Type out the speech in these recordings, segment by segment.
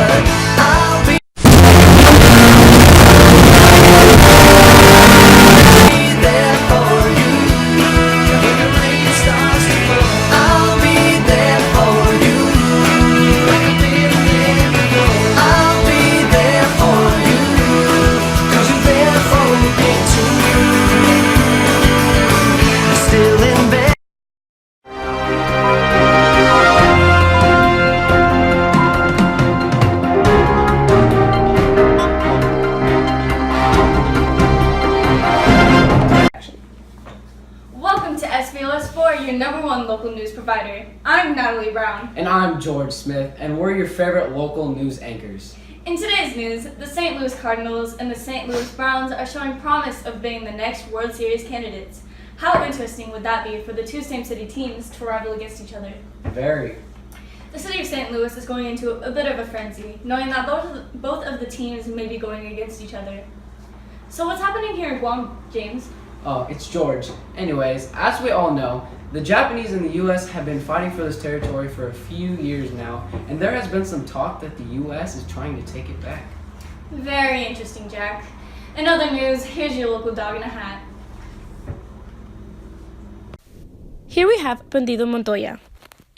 but I'll be there for you. When the rain starts to fall, I'll be there for you. Like I've been there before, I'll be there for you. 'Cause you're there for me too. Still in bed. Welcome to SBLS 4, your #1 local news provider. I'm Natalie Brown. And I'm George Smith, and we're your favorite local news anchors. In today's news, the St. Louis Cardinals and the St. Louis Browns are showing promise of being the next World Series candidates. How interesting would that be for the two same city teams to rival against each other? Very. The city of St. Louis is going into a bit of a frenzy, knowing that both of the teams may be going against each other. So what's happening here in Guam, James? Oh, it's George. Anyways, as we all know, the Japanese in the U.S. have been fighting for this territory for a few years now, and there has been some talk that the U.S. is trying to take it back. Very interesting, Jack. In other news, here's your local dog in a hat. Here we have Bandido Montoya,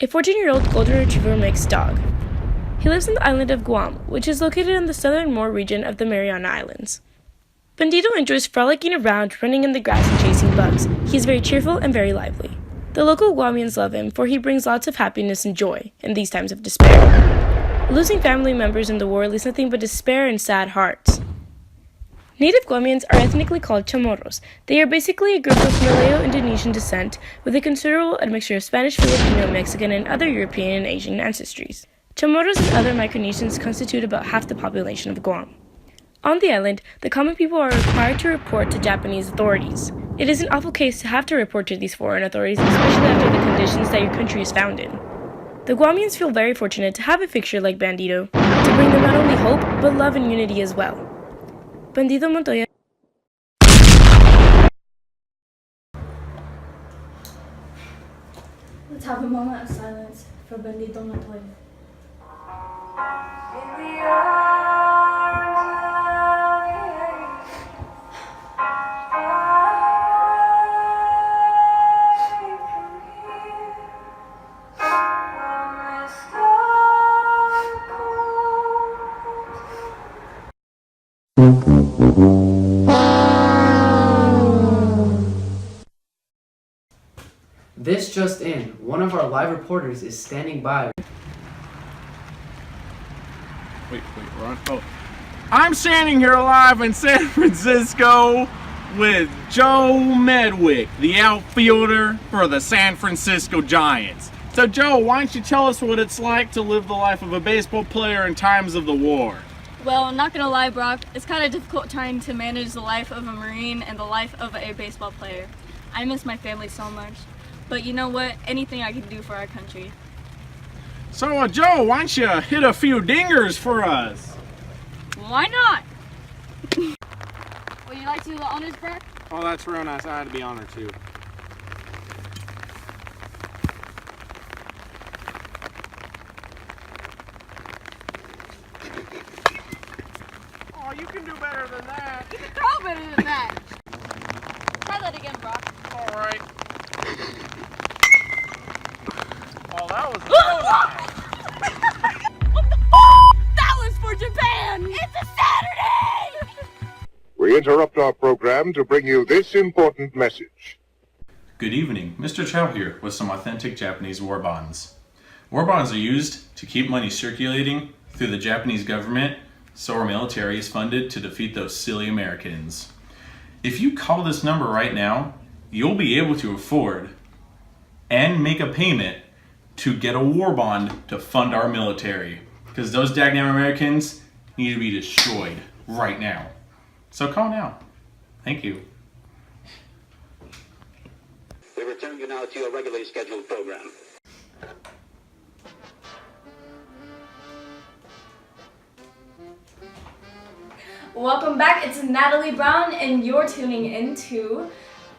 a 14-year-old golden retriever mixed dog. He lives on the island of Guam, which is located in the southernmost region of the Mariana Islands. Bandido enjoys frolicking around, running in the grass and chasing bugs. He is very cheerful and very lively. The local Guamians love him, for he brings lots of happiness and joy in these times of despair. Losing family members in the war leaves nothing but despair and sad hearts. Native Guamians are ethnically called Chamorros. They are basically a group of Malayo-Indonesian descent with a considerable admixture of Spanish, Filipino, Mexican, and other European and Asian ancestries. Chamorros and other Micronesians constitute about half the population of Guam. On the island, the common people are required to report to Japanese authorities. It is an awful case to have to report to these foreign authorities, especially after the conditions that your country is found in. The Guamians feel very fortunate to have a fixture like Bandido, to bring them not only hope, but love and unity as well. Bandido Montoya. Let's have a moment of silence for Bandido Montoya. This just in, one of our live reporters is standing by. Wait, Ron. Oh. I'm standing here live in San Francisco with Joe Medwick, the outfielder for the San Francisco Giants. So Joe, why don't you tell us what it's like to live the life of a baseball player in times of the war? Well, I'm not gonna lie, Brock, it's kind of difficult trying to manage the life of a Marine and the life of a baseball player. I miss my family so much. But you know what? Anything I can do for our country. So Joe, why don't you hit a few dingers for us? Why not? Would you like to do the honors, Brock? Oh, that's real nice. I had to be honored too. Oh, you can do better than that. You can throw better than that. Try that again, Brock. All right. Oh, that was real nice. What the f***? That was for Japan! It's a Saturday! We interrupt our program to bring you this important message. Good evening, Mr. Chow here with some authentic Japanese war bonds. War bonds are used to keep money circulating through the Japanese government so our military is funded to defeat those silly Americans. If you call this number right now, you'll be able to afford and make a payment to get a war bond to fund our military. Because those dagnam Americans need to be destroyed right now. So call now. Thank you. We return you now to your regularly scheduled program. Welcome back, it's Natalie Brown and you're tuning into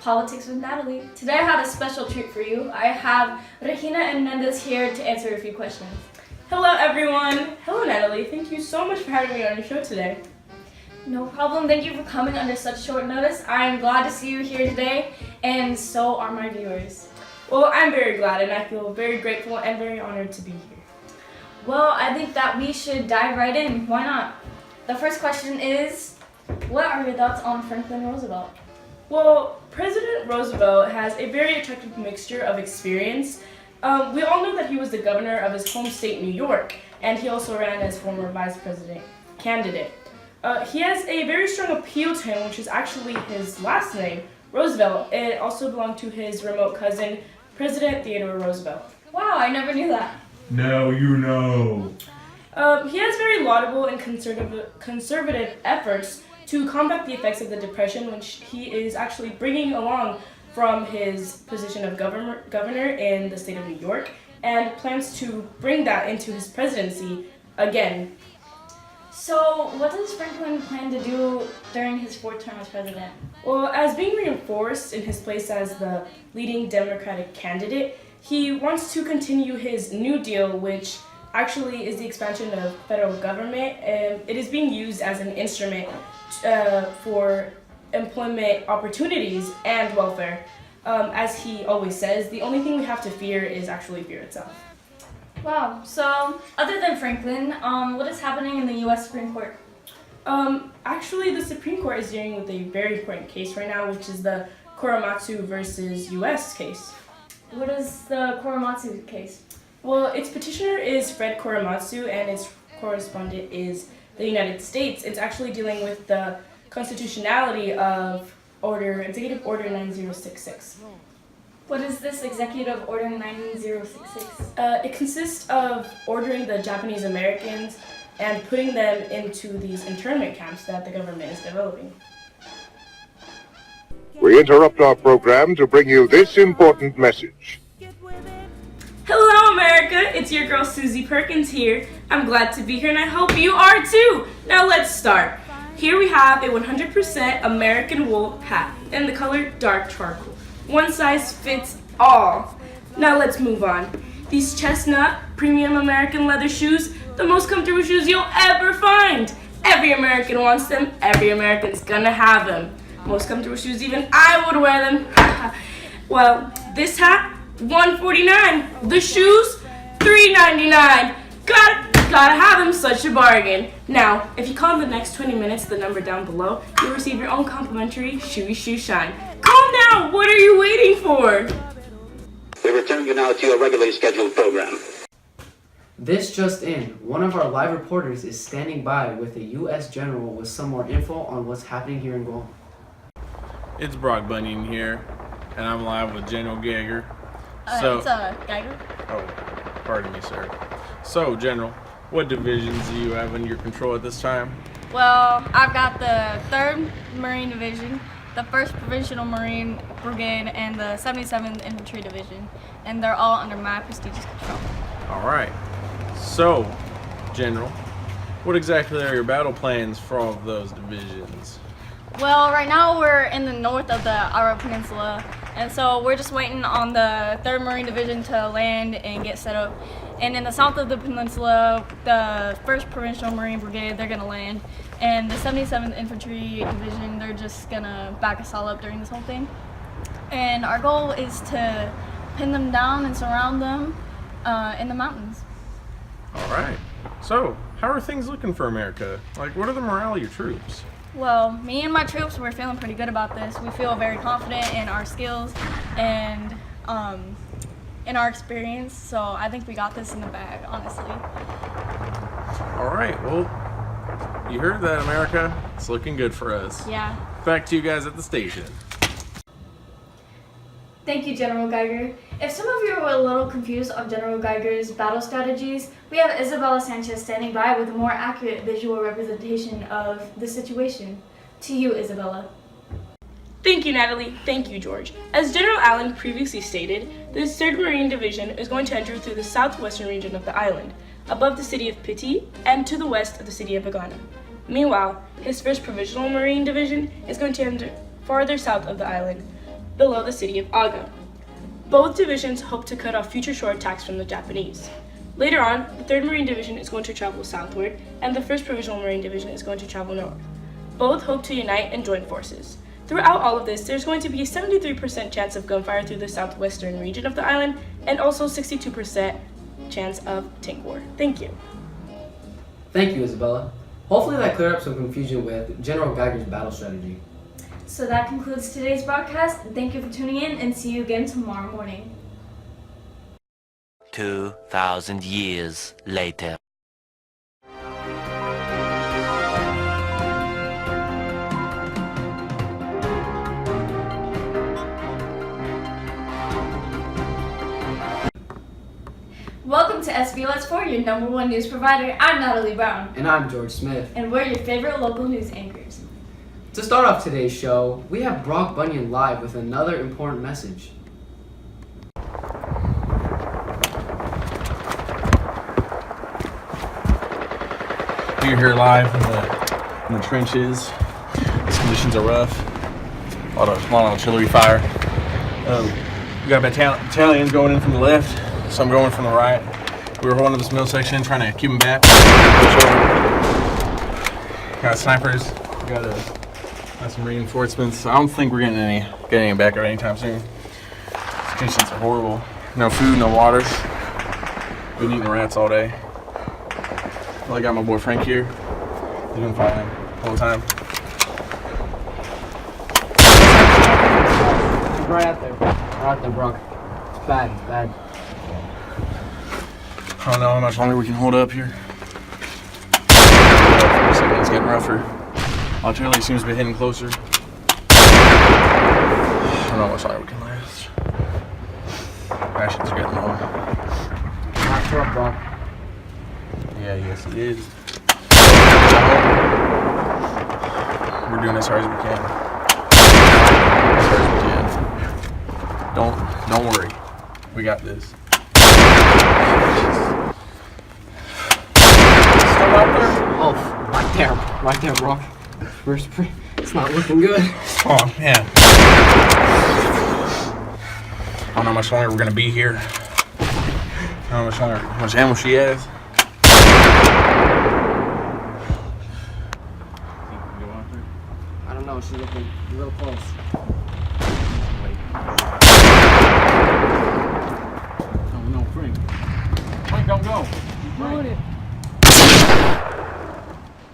Politics with Natalie. Today I have a special treat for you. I have Hernandez here to answer a few questions. Hello everyone! Hello Hello, Natalie. Thank you so much for having me on your show today. No problem. Thank you for coming under such short notice. I am glad to see you here today, and so are my viewers. Well, I'm very glad, and I feel very grateful and very honored to be here. Well, I think that we should dive right in. Why not? The first question is, what are your thoughts on Franklin Roosevelt? Well, President Roosevelt has a very attractive mixture of experience. We all know that he was the governor of his home state, New York, and he also ran as former vice president candidate. He has a very strong appeal to him, which is actually his last name, Roosevelt. It also belonged to his remote cousin, President Theodore Roosevelt. Wow, I never knew that. Now you know. He has very laudable and conservative efforts to combat the effects of the Depression, which he is actually bringing along from his position of governor in the state of New York, and plans to bring that into his presidency again. So, what does Franklin plan to do during his fourth term as president? Well, as being reinforced in his place as the leading Democratic candidate, he wants to continue his New Deal, which actually is the expansion of federal government. It is being used as an instrument for employment opportunities and welfare. As he always says, the only thing we have to fear is actually fear itself. Wow, so other than Franklin, what is happening in the U.S. Supreme Court? Actually, the Supreme Court is dealing with a very important case right now, which is the Korematsu versus U.S. case. What is the Korematsu case? Well, its petitioner is Fred Korematsu, and its correspondent is the United States. It's actually dealing with the constitutionality of Executive Order 9066. What is this Executive Order 9066? It consists of ordering the Japanese Americans and putting them into these internment camps that the government is developing. We interrupt our program to bring you this important message. Hello, America! It's your girl Susie Perkins here. I'm glad to be here, and I hope you are too. Now let's start. Here we have a 100% American wool hat in the color dark charcoal. One size fits all. Now let's move on. These chestnut premium American leather shoes, the most comfortable shoes you'll ever find. Every American wants them. Every American's gonna have them. Most comfortable shoes, even I would wear them. Well, this hat, $149. The shoes, $3.99. Gotta have them, such a bargain. Now, if you call in the next 20 minutes, the number down below, you'll receive your own complimentary Shoey Shoe Shine. Calm down, what are you waiting for? We return you now to your regularly scheduled program. This just in, one of our live reporters is standing by with a U.S. general with some more info on what's happening here in Guam. It's Brock Bunyan here, and I'm live with General Geiger. It's Geiger. Oh, pardon me, sir. So, General, what divisions do you have under your control at this time? Well, I've got the 3rd Marine Division, the 1st Provincial Marine Brigade, and the 77th Infantry Division, and they're all under my prestigious control. All right. So, General, what exactly are your battle plans for all of those divisions? Well, right now we're in the north of the Ara Peninsula, and so we're just waiting on the 3rd Marine Division to land and get set up. And in the south of the peninsula, the 1st Provincial Marine Brigade, they're gonna land. And the 77th Infantry Division, they're just gonna back us all up during this whole thing. And our goal is to pin them down and surround them in the mountains. All right. So, how are things looking for America? Like, what are the morale of your troops? Well, me and my troops, we're feeling pretty good about this. We feel very confident in our skills and in our experience, so I think we got this in the bag, honestly. All right, well, you heard that, America. It's looking good for us. Yeah. Back to you guys at the station. Thank you, General Geiger. If some of you were a little confused on General Geiger's battle strategies, we have Isabella Sanchez standing by with a more accurate visual representation of the situation. To you, Isabella. Thank you, Natalie. Thank you, George. As General Allen previously stated, the 3rd Marine Division is going to enter through the southwestern region of the island, above the city of Piti and to the west of the city of Agana. Meanwhile, his 1st Provincial Marine Division is going to enter farther south of the island, below the city of Aga. Both divisions hope to cut off future shore attacks from the Japanese. Later on, the 3rd Marine Division is going to travel southward, and the 1st Provisional Marine Division is going to travel north. Both hope to unite and join forces. Throughout all of this, there's going to be a 73% chance of gunfire through the southwestern region of the island, and also 62% chance of tank war. Thank you. Thank you, Isabella. Hopefully that cleared up some confusion with General Geiger's battle strategy. So that concludes today's broadcast. Thank you for tuning in, and see you again tomorrow morning. 2,000 years later. Welcome to SBLS 4, your #1 news provider. I'm Natalie Brown, And I'm George Smith. and we're your favorite local news anchors. To start off today's show, we have Brock Bunyan live with another important message. We're here live in the trenches. These conditions are rough. A lot of artillery fire. We got battalions going in from the left, some going from the right. We were holding this middle section, trying to keep them back. Got snipers. Got some reinforcements. I don't think we're getting any back at any time soon. These conditions are horrible. No food, no water. Been eating rats all day. Well, I got my boy Frank here. He's been fighting the whole time. Right out there, Brock. It's bad, it's bad. I don't know how much longer we can hold up here. For a second, it's getting rougher. Artillery seems to be hitting closer. I don't know how much longer we can last. Rations are getting low. Not sure, Brock. Yeah, yes it is. We're doing as hard as we can. As hard as we can. Don't worry. We got this. Still out there? Oh, right there, Brock. It's not looking good. Oh man. I don't know how much longer we're gonna be here. I don't know how much ammo she has. I don't know, she's looking a little close. Oh no, Frank. Frank, don't go. Frank.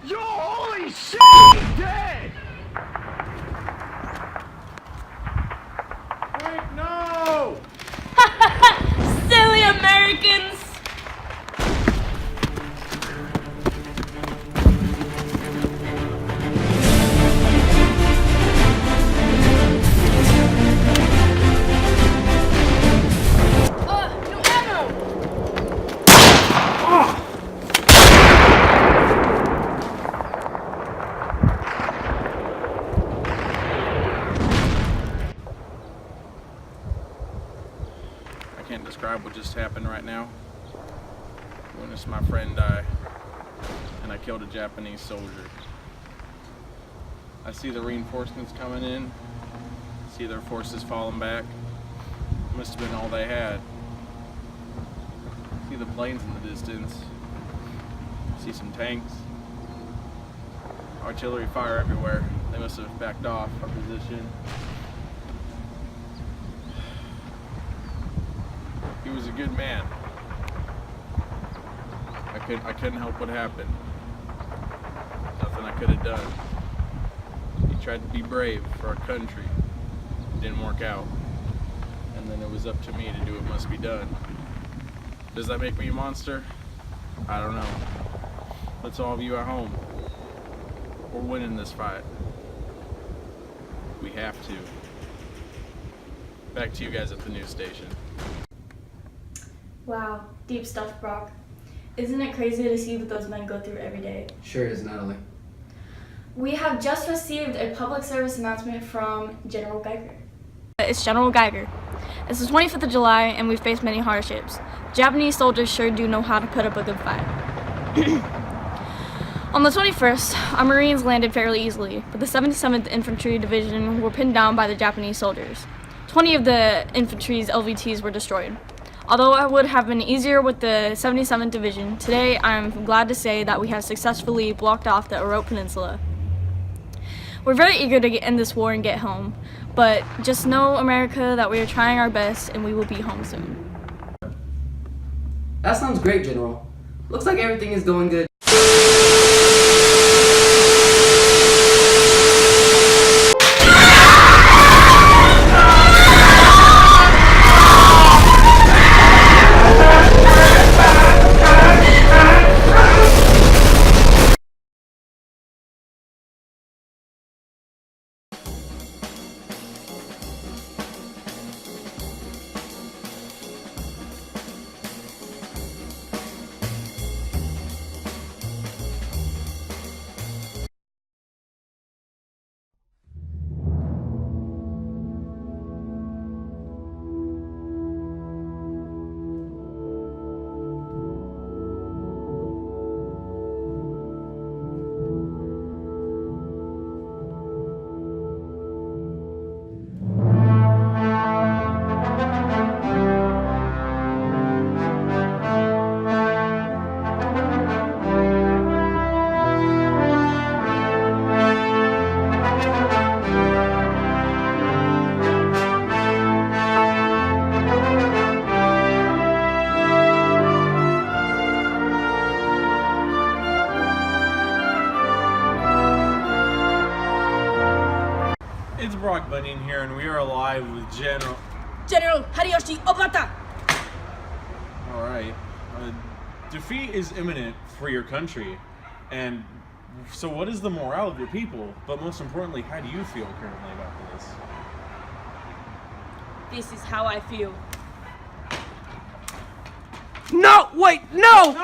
Yo, holy shit! He's dead! Frank, no! Silly Americans! I can't describe what just happened right now. I witnessed my friend die, and I killed a Japanese soldier. I see the reinforcements coming in, see their forces falling back. Must have been all they had. See the planes in the distance. See some tanks. Artillery fire everywhere. They must have backed off our position. He was a good man. I couldn't help what happened. Nothing I could have done. He tried to be brave for our country. It didn't work out. And then it was up to me to do what must be done. Does that make me a monster? I don't know. Let's all of you at home. We're winning this fight. We have to. Back to you guys at the news station. Wow, deep stuff, Brock. Isn't it crazy to see what those men go through every day? Sure is, Natalie. We have just received a public service announcement from General Geiger. It's General Geiger. It's the 25th of July, and we've faced many hardships. Japanese soldiers sure do know how to put up a good fight. On the 21st, our Marines landed fairly easily, but the 77th Infantry Division were pinned down by the Japanese soldiers. 20 of the infantry's LVTs were destroyed. Although it would have been easier with the 77th Division, today I'm glad to say that we have successfully blocked off the Araut Peninsula. We're very eager to end this war and get home, but just know, America, that we are trying our best and we will be home soon. That sounds great, General. Looks like everything is going good. It's Brock Bunyan here, and we are alive with General Hideyoshi Obata! Alright. Defeat is imminent for your country. And so what is the morale of your people? But most importantly, how do you feel currently about this? This is how I feel. No! Wait! No!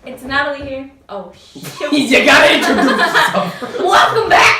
It's Natalie here. Oh, shoot. You gotta introduce yourself. Welcome back